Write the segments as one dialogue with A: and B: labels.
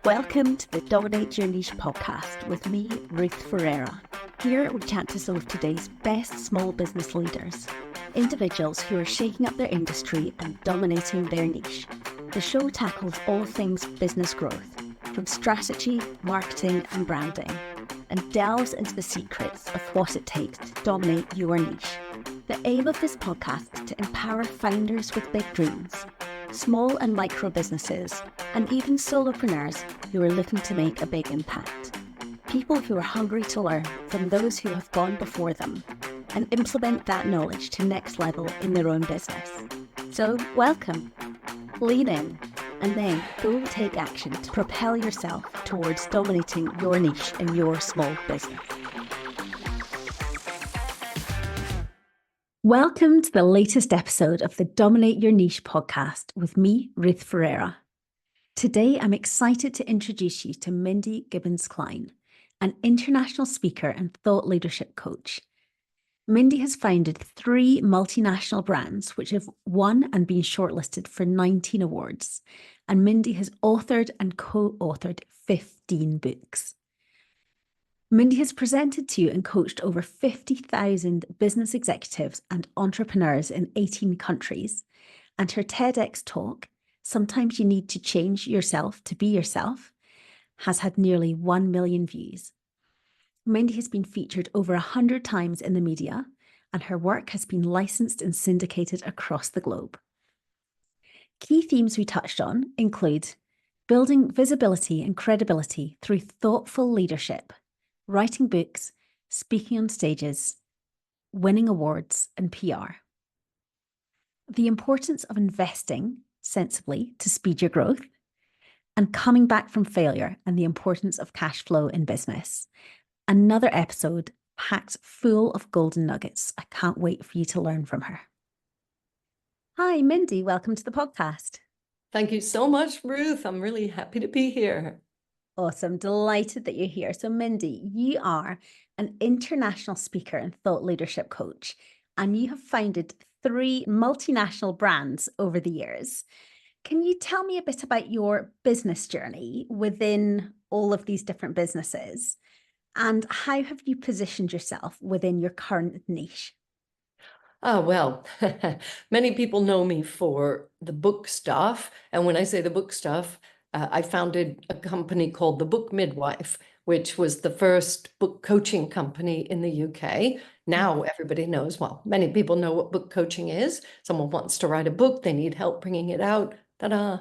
A: Welcome to the Dominate Your Niche podcast with me, Ruth Ferreira. Here we chat to some of today's best small business leaders, individuals who are shaking up their industry and dominating their niche. The show tackles all things business growth, from strategy, marketing and branding, and delves into the secrets of what it takes to dominate your niche. The aim of this podcast is to empower founders with big dreams, small and micro businesses, and even solopreneurs who are looking to make a big impact. People who are hungry to learn from those who have gone before them and implement that knowledge to next level in their own business. So welcome, lean in, and then go take action to propel yourself towards dominating your niche in your small business. Welcome to the latest episode of the Dominate Your Niche podcast with me, Ruth Ferreira. Today, I'm excited to introduce you to Mindy Gibbons-Klein, an international speaker and thought leadership coach. Mindy has founded 3 multinational brands which have won and been shortlisted for 19 awards, and Mindy has authored and co-authored 15 books. Mindy has presented to and coached over 50,000 business executives and entrepreneurs in 18 countries, and her TEDx talk, Sometimes You Need to Change Yourself to Be Yourself, has had nearly 1 million views. Mindy has been featured over 100 times in the media, and her work has been licensed and syndicated across the globe. Key themes we touched on include building visibility and credibility through thoughtful leadership, writing books, speaking on stages, winning awards, and PR. The importance of investing sensibly to speed your growth, and coming back from failure and the importance of cash flow in business. Another episode packed full of golden nuggets. I can't wait for you to learn from her. Hi, Mindy. Welcome to the podcast.
B: Thank you so much, Ruth. I'm really happy to be here.
A: Awesome. Delighted that you're here. So, Mindy, you are an international speaker and thought leadership coach, and you have founded 3 multinational brands over the years. Can you tell me a bit about your business journey within all of these different businesses, and how have you positioned yourself within your current niche?
B: Oh, well, many people know me for the book stuff. And when I say the book stuff, I founded a company called the Book Midwife, which was the first book coaching company in the UK. Now everybody knows, well, many people know what book coaching is. Someone wants to write a book, they need help bringing it out. Ta-da.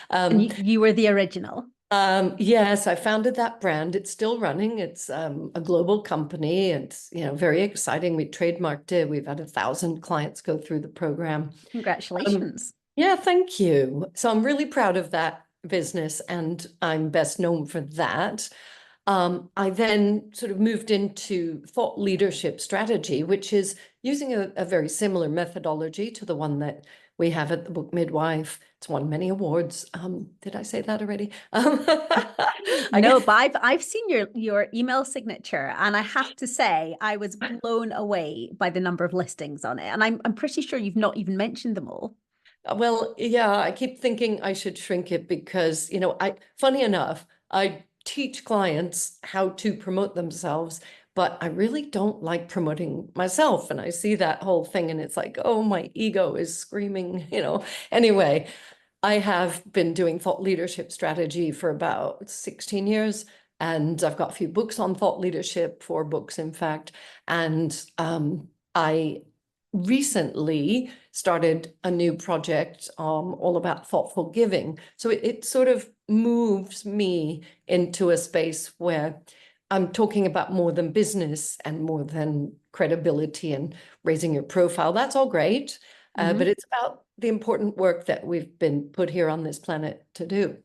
A: And you were the original.
B: Yes, I founded that brand. It's still running. It's a global company. It's very exciting. We trademarked it. We've had 1,000 clients go through the program.
A: Congratulations.
B: Yeah, thank you. So I'm really proud of that business, and I'm best known for that. I then sort of moved into thought leadership strategy, which is using a very similar methodology to the one that we have at the Book Midwife. It's won many awards. Did I say that already?
A: No, but I've seen your email signature, and I have to say I was blown away by the number of listings on it. And I'm pretty sure you've not even mentioned them all.
B: Well, yeah, I keep thinking I should shrink it because, funny enough, I teach clients how to promote themselves, but I really don't like promoting myself. And I see that whole thing and it's like, oh, my ego is screaming, Anyway, I have been doing thought leadership strategy for about 16 years. And I've got a few books on thought leadership, 4 books, in fact. And I recently started a new project all about thoughtful giving. So it sort of moves me into a space where I'm talking about more than business and more than credibility and raising your profile. That's all great, but it's about the important work that we've been put here on this planet to do.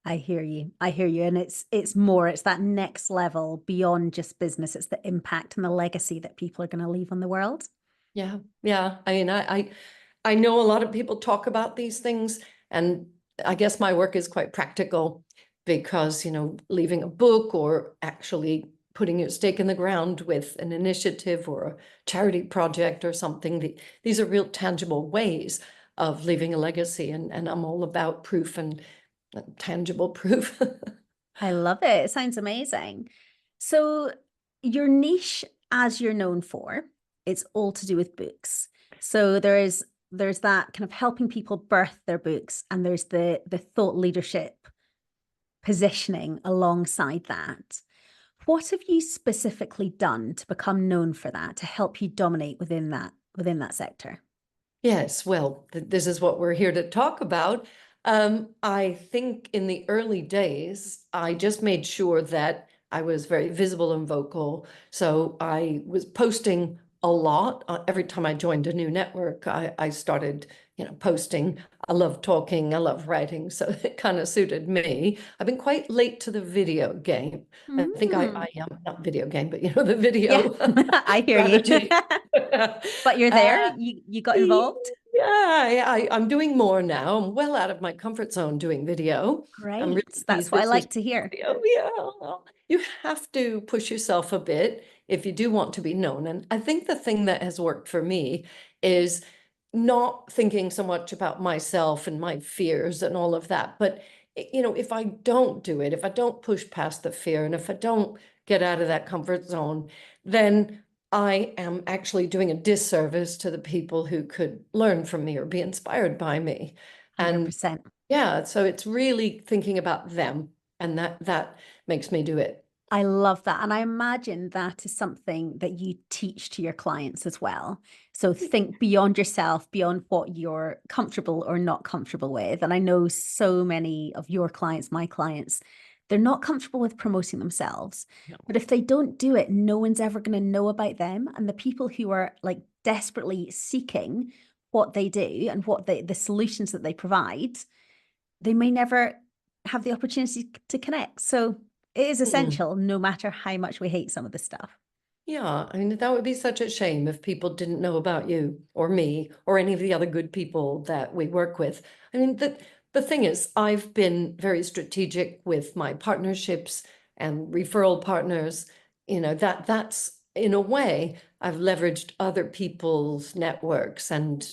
A: I hear you. And it's that next level beyond just business. It's the impact and the legacy that people are going to leave on the world.
B: Yeah. I mean, I know a lot of people talk about these things, and I guess my work is quite practical because, leaving a book or actually putting your stake in the ground with an initiative or a charity project or something, these are real tangible ways of leaving a legacy. And I'm all about proof and tangible proof.
A: I love it. It sounds amazing. So your niche, as you're known for, it's all to do with books. So there's that kind of helping people birth their books, and there's the thought leadership positioning alongside that. What have you specifically done to become known for that, to help you dominate within that sector?
B: Yes, well, this is what we're here to talk about. I think in the early days, I just made sure that I was very visible and vocal. So I was posting a lot. Every time I joined a new network, I started, posting. I love talking, I love writing, so it kind of suited me. I've been quite late to the video game. I think I
A: Mm.
B: am, not video game, but the
A: Yeah,
B: video
A: I hear you.
B: strategy.
A: But you're there.
B: Uh,
A: You got involved.
B: yeah, I'm doing more now. I'm well out of my comfort zone doing video. I'm really
A: Great. That's
B: pleased
A: what I
B: with
A: like
B: social
A: to hear.
B: video. Yeah, well, you have to push yourself a bit if you do want to be known. And I think the thing that has worked for me is not thinking so much about myself and my fears and all of that. But, if I don't do it, if I don't push past the fear, and if I don't get out of that comfort zone, then I am actually doing a disservice to the people who could learn from me or be inspired by me. And
A: 100%.
B: yeah, so it's really thinking about them, and that makes me do it.
A: I love that. And I imagine that is something that you teach to your clients as well. So think beyond yourself, beyond what you're comfortable or not comfortable with. And I know so many of your clients, my clients, they're not comfortable with promoting themselves.
B: No.
A: But if they don't do it, no one's ever going to know about them. And the people who are like desperately seeking what they do and the solutions that they provide, they may never have the opportunity to connect. So it is
B: Mm.
A: essential, no matter how much we hate some of the stuff.
B: Yeah, I mean, that would be such a shame if people didn't know about you or me or any of the other good people that we work with. I mean, the thing is, I've been very strategic with my partnerships and referral partners. That's in a way, I've leveraged other people's networks and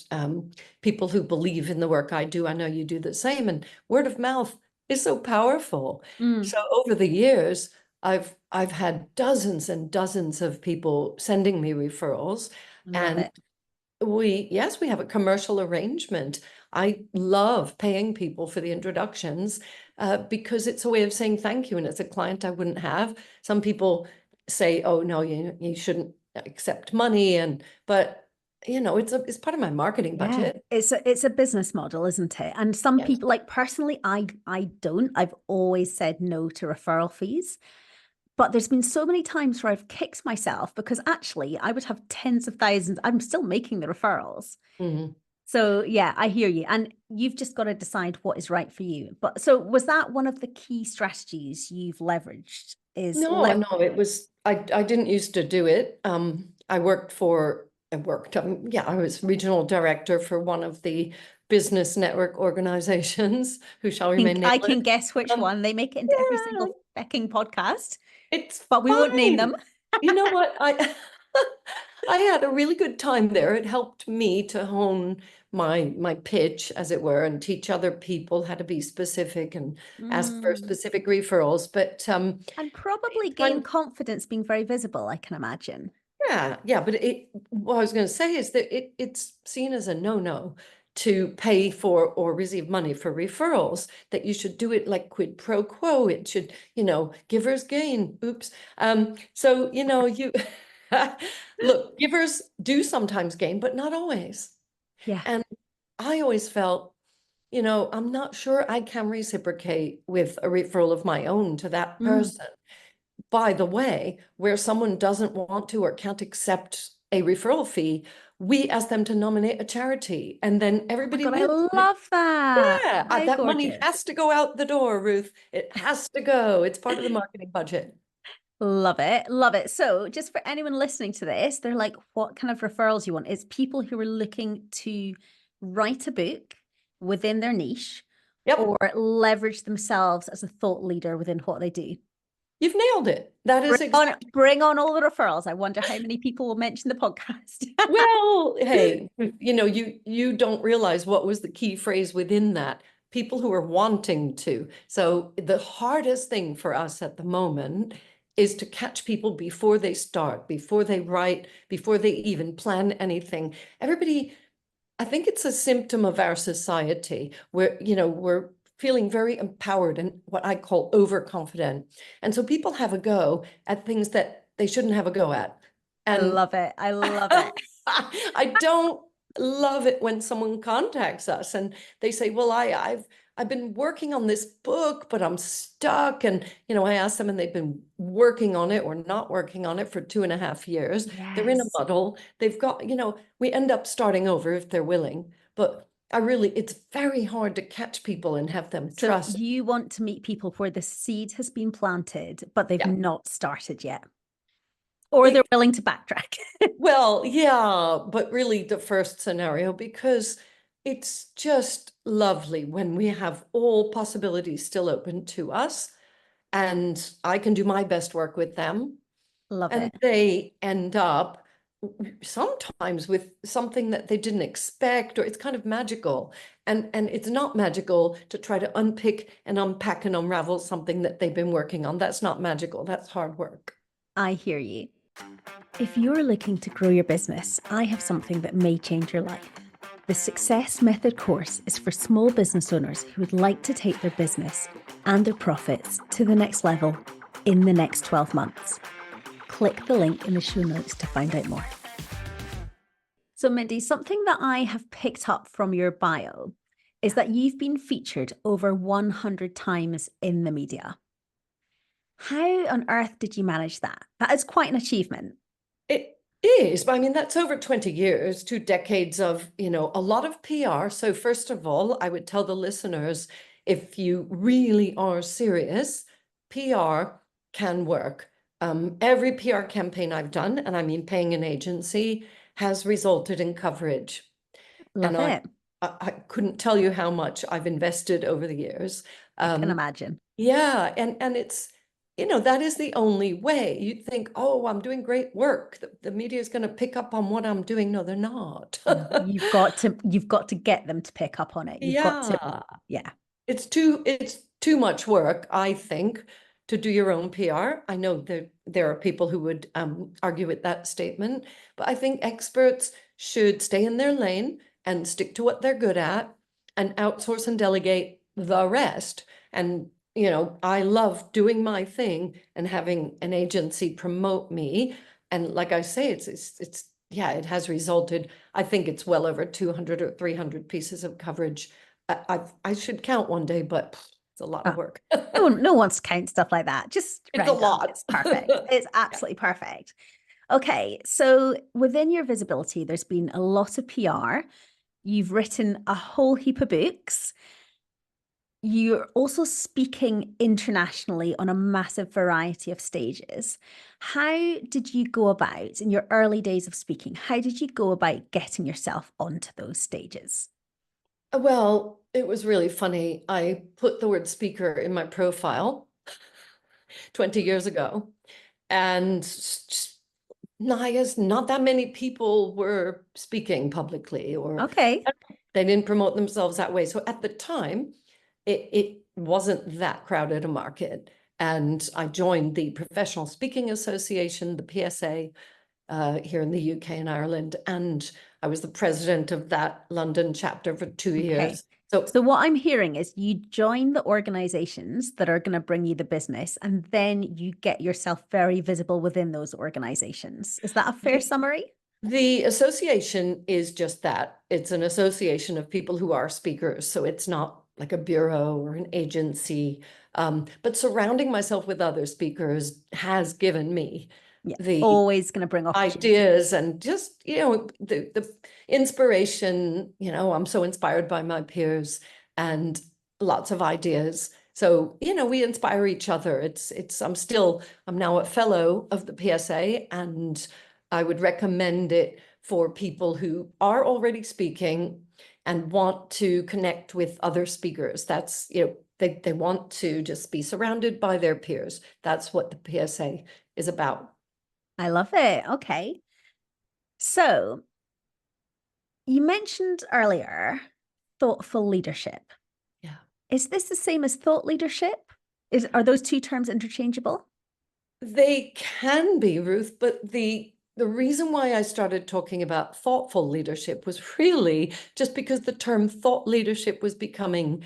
B: people who believe in the work I do. I know you do the same, and word of mouth is so powerful.
A: Mm,
B: So over the years, I've had dozens and dozens of people sending me referrals,
A: love
B: and
A: it.
B: yes, we have a commercial arrangement. I love paying people for the introductions because it's a way of saying thank you, and it's a client I wouldn't have. Some people say, "Oh no, you shouldn't accept money," but it's part of my marketing
A: Yeah,
B: budget.
A: it's a business model, isn't it? And some
B: Yes.
A: people, like personally, I don't. I've always said no to referral fees. But there's been so many times where I've kicked myself because actually I would have tens of thousands. I'm still making the referrals.
B: Mhm.
A: So yeah, I hear you. And you've just got to decide what is right for you. But so was that one of the key strategies you've leveraged is
B: No, no, it was, I didn't used to do it. I was regional director for one of the business network organizations who shall remain
A: I
B: nameless.
A: can guess which
B: Um,
A: one. They make it into every
B: yeah,
A: single fecking podcast,
B: it's
A: but we won't name
B: fine.
A: them.
B: You know what? I had a really good time there. It helped me to hone my pitch, as it were, and teach other people how to be specific and ask for
A: Mm.
B: specific referrals. But
A: And probably gain
B: when
A: confidence being very visible, I can imagine.
B: yeah, but what I was going to say is that it's seen as a no-no to pay for or receive money for referrals, that you should do it like quid pro quo. It should, givers gain. Oops. So, you look, givers do sometimes gain, but not always.
A: Yeah.
B: And I always felt, I'm not sure I can reciprocate with a referral of my own to that
A: Mm.
B: person. By the way, where someone doesn't want to or can't accept a referral fee, we ask them to nominate a charity, and then
A: Oh my
B: everybody
A: God, I
B: wins.
A: love that.
B: Yeah,
A: How
B: that money
A: gorgeous.
B: has to go out the door, Ruth. It has to go. It's part of the marketing budget.
A: Love it. Love it. So, just for anyone listening to this, they're like, what kind of referrals you want? It's people who are looking to write a book within their niche
B: Yep,
A: or leverage themselves as a thought leader within what they do.
B: you've nailed it. That is exactly.
A: Bring on all the referrals. I wonder how many people will mention the podcast.
B: Well, hey, you don't realize what was the key phrase within that. people who are wanting to. So the hardest thing for us at the moment is to catch people before they start, before they write, before they even plan anything. Everybody, I think it's a symptom of our society where, we're feeling very empowered and what I call overconfident. And so people have a go at things that they shouldn't have a go at.
A: I
B: And
A: love it. I love it.
B: I don't love it when someone contacts us and they say, well, I've been working on this book, but I'm stuck. And, I ask them and they've been working on it or not working on it for 2.5 years. They're in a
A: Yes.
B: muddle. They've got, we end up starting over if they're willing. But it's very hard to catch people and have them
A: So
B: trust.
A: you want to meet people where the seed has been planted, but they've
B: Yeah.
A: not started yet. Or they're willing to backtrack.
B: Well, yeah, but really the first scenario, because it's just lovely when we have all possibilities still open to us and I can do my best work with them
A: Love
B: and
A: it.
B: they end up sometimes with something that they didn't expect, or it's kind of magical. And it's not magical to try to unpick and unpack and unravel something that they've been working on. That's not magical. That's hard work.
A: I hear you. If you're looking to grow your business, I have something that may change your life. The Success Method course is for small business owners who would like to take their business and their profits to the next level in the next 12 months. Click the link in the show notes to find out more. So, Mindy, something that I have picked up from your bio is that you've been featured over 100 times in the media. How on earth did you manage that? That is quite an achievement.
B: It is, but I mean, that's over 20 years, 2 decades of, a lot of PR. So first of all, I would tell the listeners, if you really are serious, PR can work. Every PR campaign I've done, and I mean paying an agency, has resulted in coverage.
A: Love
B: And
A: it.
B: I couldn't tell you how much I've invested over the years.
A: I can imagine.
B: Yeah, and it's, that is the only way. You'd think, oh, I'm doing great work. The media is going to pick up on what I'm doing. No, they're not.
A: No, you've got to get them to pick up on it. You've got to,
B: Yeah.
A: yeah.
B: It's too much work, I think, to do your own PR. I know there are people who would argue with that statement, but I think experts should stay in their lane and stick to what they're good at and outsource and delegate the rest. And I love doing my thing and having an agency promote me. And like I say, it's yeah, it has resulted. I think it's well over 200 or 300 pieces of coverage. I should count one day, but it's a lot of work.
A: No one wants to count stuff like that. Just
B: It's a
A: round up.
B: lot.
A: It's perfect. It's absolutely perfect. Okay, so within your visibility, there's been a lot of PR. You've written a whole heap of books. You're also speaking internationally on a massive variety of stages. How did you go about, in your early days of speaking, how did you go about getting yourself onto those stages?
B: Well, it was really funny. I put the word speaker in my profile 20 years ago, and Naya's not that many people were speaking publicly, or
A: Okay.
B: they didn't promote themselves that way. So at the time, it wasn't that crowded a market. And I joined the Professional Speaking Association, the PSA, here in the UK and Ireland. And I was the president of that London chapter for 2 years.
A: So what I'm hearing is you join the organizations that are going to bring you the business, and then you get yourself very visible within those organizations. Is that a fair summary?
B: The association is just that. It's an association of people who are speakers. So it's not like a bureau or an agency. But surrounding myself with other speakers has given me
A: Yeah,
B: the
A: always going to bring opportunity.
B: ideas and just, the inspiration. I'm so inspired by my peers and lots of ideas. So, we inspire each other. I'm now a fellow of the PSA, and I would recommend it for people who are already speaking and want to connect with other speakers. That's, they want to just be surrounded by their peers. That's what the PSA is about.
A: I love it. Okay. So you mentioned earlier thoughtful leadership.
B: Yeah.
A: Is this the same as thought leadership? Are those two terms interchangeable?
B: They can be, Ruth, but the reason why I started talking about thoughtful leadership was really just because the term thought leadership was becoming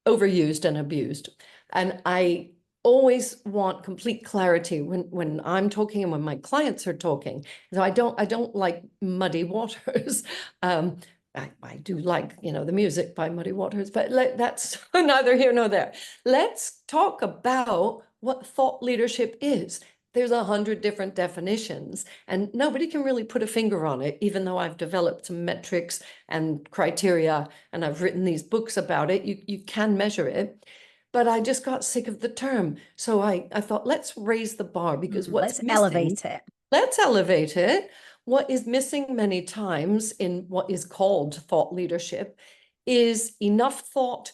B: overused and abused. And I always want complete clarity when I'm talking and when my clients are talking. So I don't like muddy waters. I do like, the music by Muddy Waters, but that's neither here nor there. Let's talk about what thought leadership is. There's 100 different definitions, and nobody can really put a finger on it, even though I've developed some metrics and criteria, and I've written these books about it. You can measure it, but I just got sick of the term. So I thought, let's raise the bar, because what's
A: Let's
B: missing,
A: elevate it.
B: let's elevate it. What is missing many times in what is called thought leadership is enough thought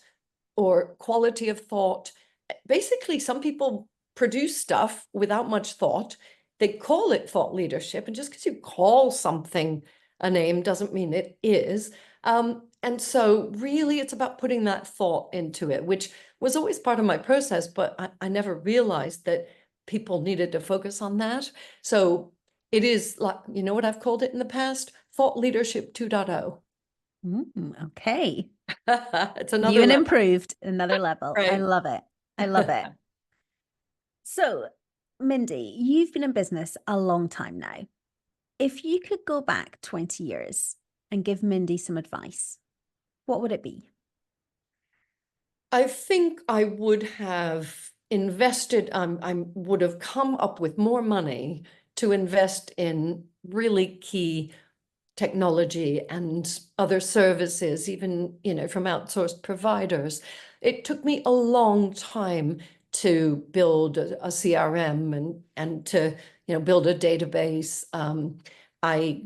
B: or quality of thought. Basically, some people produce stuff without much thought. They call it thought leadership, and just because you call something a name doesn't mean it is. And so really it's about putting that thought into it, which was always part of my process, but I never realized that people needed to focus on that. So it is like, you know what I've called it in the past? Thought leadership 2.0.
A: Okay.
B: It's
A: New
B: another
A: and
B: level,
A: improved, another level. I
B: right?
A: love it. I love it. So, Mindy, you've been in business a long time now. If you could go back 20 years and give Mindy some advice, what would it be?
B: I think I would have invested, I would have come up with more money to invest in really key technology and other services, even, from outsourced providers. It took me a long time to build a CRM and to, build a database. I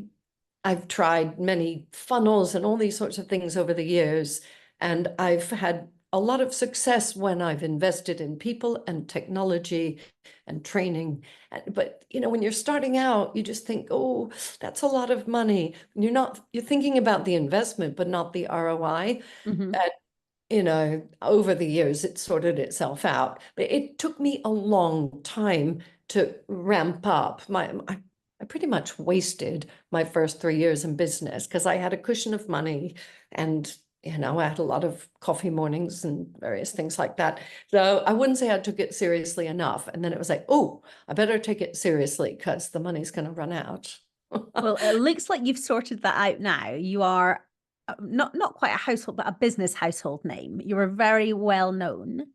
B: I've tried many funnels and all these sorts of things over the years, and I've had a lot of success when I've invested in people and technology and training. But when you're starting out, you just think, oh, that's a lot of money. You're thinking about the investment, but not the ROI.
A: Mhm.
B: Over the years, it sorted itself out. But it took me a long time to ramp up. I pretty much wasted my first 3 years in business because I had a cushion of money, and I had a lot of coffee mornings and various things like that. So I wouldn't say I took it seriously enough. And then it was like, oh, I better take it seriously because the money's going to run out.
A: Well, it looks like you've sorted that out now. You are not quite a household, but a business household name. You are very well known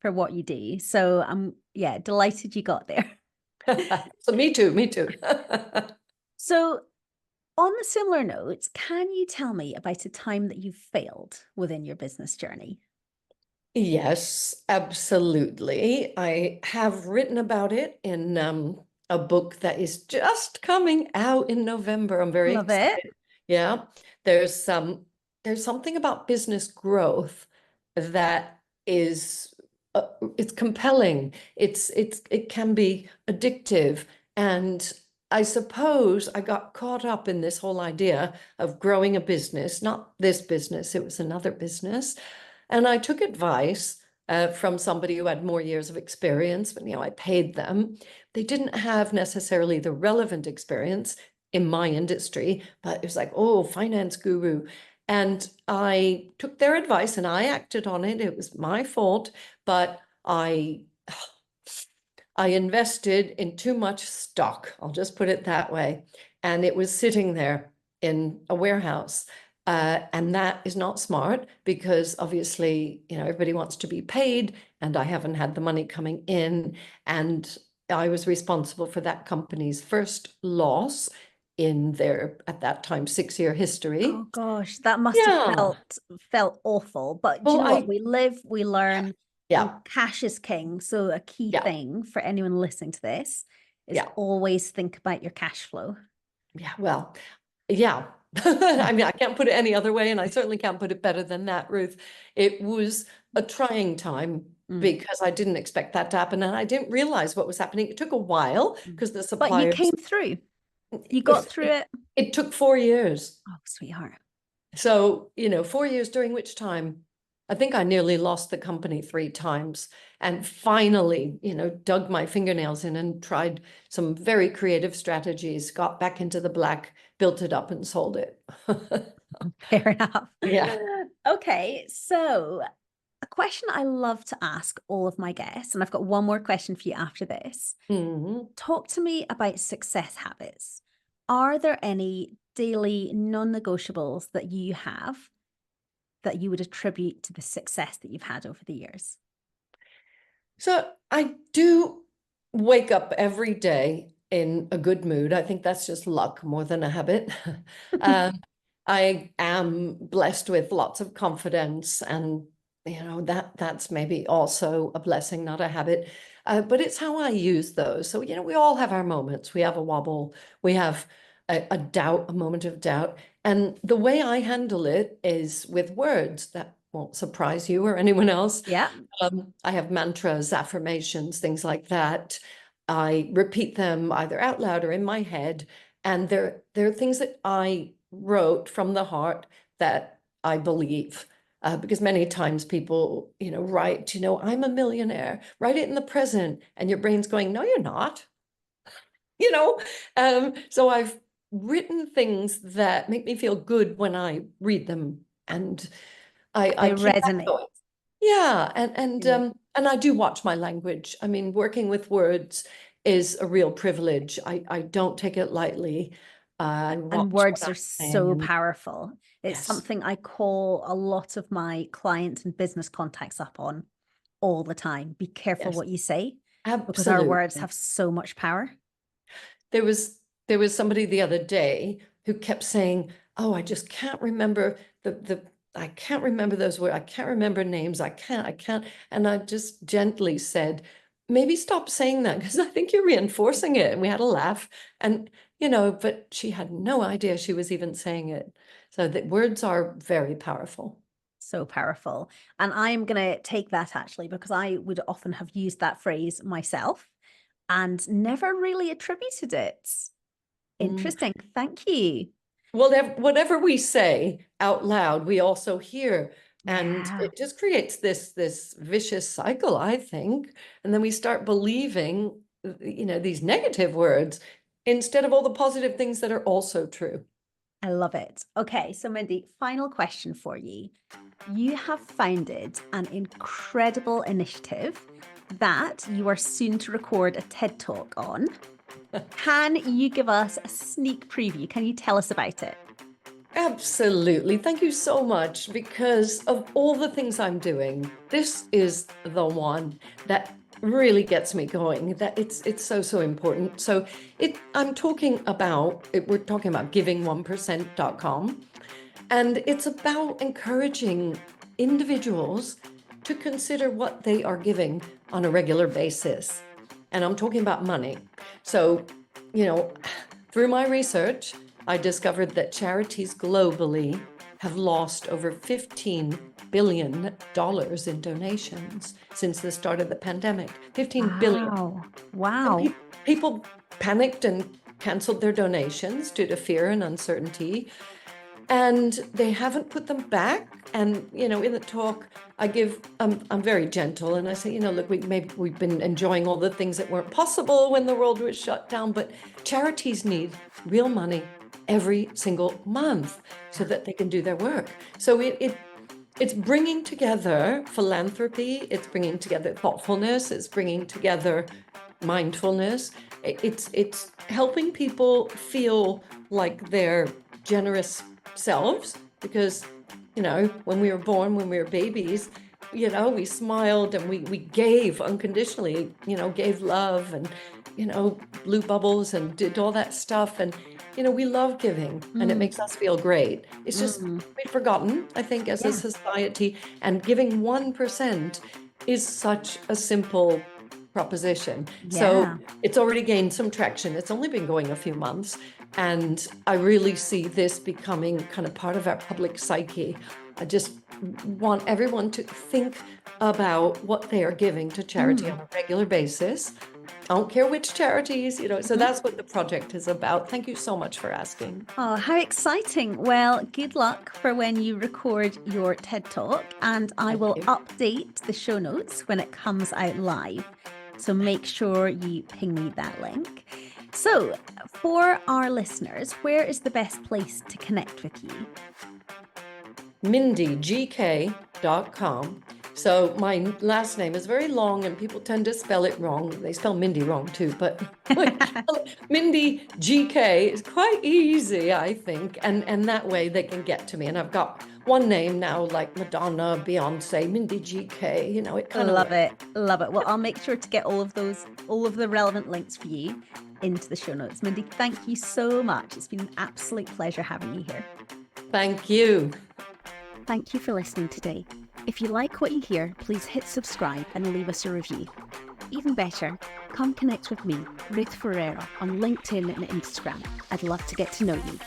A: for what you do. So I'm delighted you got there.
B: So me too, me too.
A: So on the similar note, can you tell me about a time that you failed within your business journey?
B: Yes, absolutely. I have written about it in a book that is just coming out in November. I'm very
A: Love it.
B: excited. Yeah, there's something about business growth that is it's compelling. It can be addictive, and I suppose I got caught up in this whole idea of growing a business, not this business, it was another business. And I took advice from somebody who had more years of experience, but I paid them. They didn't have necessarily the relevant experience in my industry, but it was like, oh, finance guru. And I took their advice and I acted on it. It was my fault, but I invested in too much stock. I'll just put it that way. And it was sitting there in a warehouse. And that is not smart because obviously, everybody wants to be paid, and I haven't had the money coming in. And I was responsible for that company's first loss in their, at that time, 6-year history.
A: Oh gosh, that must have
B: Yeah.
A: felt awful. But do you
B: Well,
A: know what? We live, we learn, and
B: yeah,
A: cash is king. So a key
B: yeah,
A: thing for anyone listening to this is
B: yeah.
A: always think about your cash flow.
B: Yeah, well, yeah. I mean, I can't put it any other way, and I certainly can't put it better than that, Ruth. It was a trying time
A: Mm.
B: because I didn't expect that to happen, and I didn't realize what was happening. It took a while
A: Mm.
B: because the
A: But you
B: suppliers,
A: came through. You got through it.
B: it took 4 years.
A: Oh, sweetheart.
B: So, 4 years during which time I think I nearly lost the company 3 times and finally, dug my fingernails in and tried some very creative strategies, got back into the black, built it up and sold it.
A: Fair enough.
B: Yeah.
A: Okay, so a question I love to ask all of my guests, and I've got one more question for you after this.
B: Mhm.
A: Talk to me about success habits. Are there any daily non-negotiables that you have that you would attribute to the success that you've had over the years?
B: So I do wake up every day in a good mood. I think that's just luck more than a habit. Um, I am blessed with lots of confidence, and that's maybe also a blessing, not a habit. But it's how I use those. So we all have our moments. We have a wobble. We have a doubt, a moment of doubt, and the way I handle it is with words that won't surprise you or anyone else.
A: Yeah.
B: I have mantras, affirmations, things like that. I repeat them either out loud or in my head. And they're things that I wrote from the heart that I believe. Because many times people, write, I'm a millionaire, write it in the present. And your brain's going, no, you're not. you know. So I've written things that make me feel good when I read them. And I
A: They
B: keep that
A: resonate.
B: going. Yeah, and
A: Yeah.
B: I do watch my language. I mean, working with words is a real privilege. I don't take it lightly. I
A: And
B: watch what
A: words
B: I'm
A: are
B: saying,
A: so
B: and
A: powerful. It's
B: yes,
A: something I call a lot of my clients and business contacts up on all the time. Be careful
B: yes,
A: what you say because our words
B: absolutely.
A: have so much power.
B: There was somebody the other day who kept saying, "Oh, I just can't remember the I can't remember those words. I can't remember names. I can't." And I just gently said, "Maybe stop saying that because I think you're reinforcing it." And we had a laugh. And but she had no idea she was even saying it. So the words are very powerful.
A: So powerful. And I'm going to take that actually because I would often have used that phrase myself and never really attributed it.
B: Mm.
A: Interesting. Thank you.
B: Well, whatever we say out loud, we also hear. And
A: Yeah,
B: it just creates this vicious cycle, I think. And then we start believing, these negative words instead of all the positive things that are also true.
A: I love it. Okay, so Mindy, final question for you. You have founded an incredible initiative that you are soon to record a TED Talk on. Can you give us a sneak preview? Can you tell us about it?
B: Absolutely. Thank you so much. Because of all the things I'm doing, this is the one that really gets me going. That it's so important. So we're talking about giving1%.com. And it's about encouraging individuals to consider what they are giving on a regular basis. And I'm talking about money. So, through my research, I discovered that charities globally have lost over $15 billion in donations since the start of the pandemic. 15 billion.
A: Wow.
B: And
A: Wow.
B: people panicked and canceled their donations due to fear and uncertainty. And they haven't put them back. And, in the talk, I'm very gentle. And I say, look, we've been enjoying all the things that weren't possible when the world was shut down, but charities need real money every single month so that they can do their work. So it's bringing together philanthropy, it's bringing together thoughtfulness, it's bringing together mindfulness. It's helping people feel like they're generous selves because when we were born, when we were babies, we smiled and we gave unconditionally, gave love and blew bubbles and did all that stuff. And we love giving and it
A: Mm,
B: makes us feel great. It's just
A: mm.
B: we've forgotten, I think, as a
A: Yeah.
B: society. And giving 1% is such a simple proposition. So
A: Yeah.
B: it's already gained some traction. It's only been going a few months. And I really see this becoming kind of part of our public psyche I just want everyone to think about what they are giving to charity on a regular basis. I don't care which charities, so that's what the project is about. Thank you so much for asking.
A: Oh, how exciting. Well, good luck for when you record your TED Talk, and I will update the show notes when it comes out live. So make sure you ping me that link. So for our listeners, where is the best place to connect with you?
B: MindyGK.com. So my last name is very long and people tend to spell it wrong. They spell Mindy wrong too, but Mindy GK is quite easy, I think. And that way they can get to me. And I've got one name now, like Madonna, Beyonce, Mindy GK, it kind of
A: Love it. Well, I'll make sure to get all of the relevant links for you into the show notes. Mindy, thank you so much. It's been an absolute pleasure having you here.
B: Thank you.
A: Thank you for listening today. If you like what you hear, please hit subscribe and leave us a review. Even better, come connect with me, Ruth Ferreira, on LinkedIn and Instagram. I'd love to get to know you.